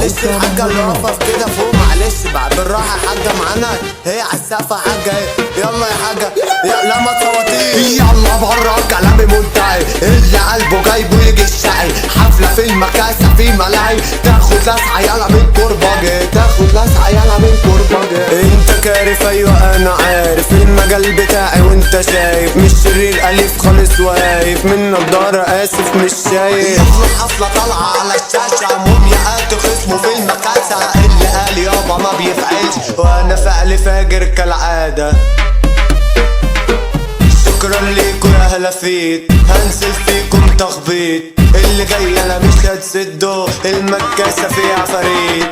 معلش الحاجة اللي واقفة كده فوق، معلش بقى بالراحة يا حاجة معانا، هي عالسقفة حاجة، يلا يا حاجة لا ما تصوتيش، يلا بره كلامي منتهي، اللي قلبه جايبه يجي الشقي، حفلة في المكاسة في ملاهي، تاخد لسعة يلا من كرباجي، تاخد لسعة يلا من كرباجي. انت كارف ايوه انا عارف المجال بتاعي وانت شايف، مش شرير اليف خالص واقف من نضارة اسف مش شايف. حفلة طالعة على الشاشة، مومياءات خصمه في المكاسة، اللي قال يابا ما بيفعلش وانا فعل فاجر كالعادة. شكرا ليكوا يا هلافيت، هنزل فيكم تخبيط، اللي جاي انا مش هتسده، المكاسة فيها فريد.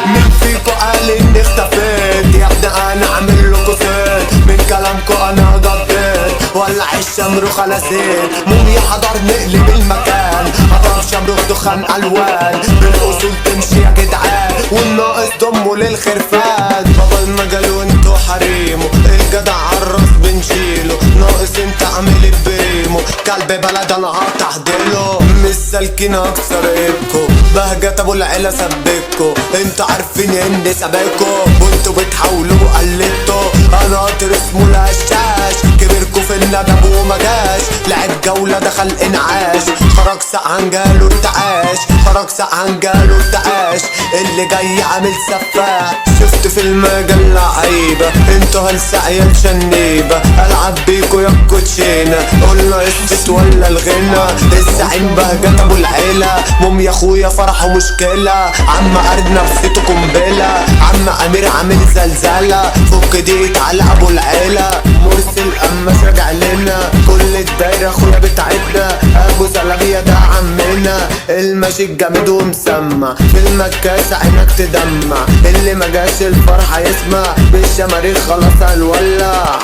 مين فيكو قال اني اختفيت؟ يا ابني انا عامل لكو سيت، من كلامكو انا ضديت، ولع الشمروخ على زيت، موميا حضر نقلب المكان، حضر شمروخ دخان الوان، بالاصول تمشي يا جدعان، والناقص ضمه للخرفان، بابا المجال وانتو حريمه، الجدع عالراس بنشيله، ناقص انت عامل بيمو، كلب بلد انا هتحضيله، مش سالكين اكسر ايدكو، بهجة ابو العيلة سبكو، انتوا عارفين اني سابقكو، وانتوا بتحاولوا قلدتوا، انا قطر اسمه الهشاش، كبيركو في الندب ومجاش، لعب جولة دخل انعاش، خرج سقعان جاله ارتعاش، خرج سقعان جاله ارتعاش، اللي جاي عامل سفاح، شفت في المجال لعيبة، انتوا هالسعية شنيبة، العب بيكو يا كوتشينة، قولنا الست ولا الغنى، الزعيم بهجة ابو العيلة، موميا اخويا فرحه مشكلة، عم قرد نفسيته قنبلة، عم امير عامل زلزلة، فك ديت على ابو العيلة، مرسل قماش راجع لنا، كل الدايرة اخويا بتاعتنا، ابو زلابية ده عمنا، الماشي الجامد ومسمع، في المكاسة عينك تدمع، اللي مجاش الفرحة يسمع، بالشماريخ خلاص هنولع.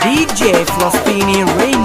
DJ Flostini Radio.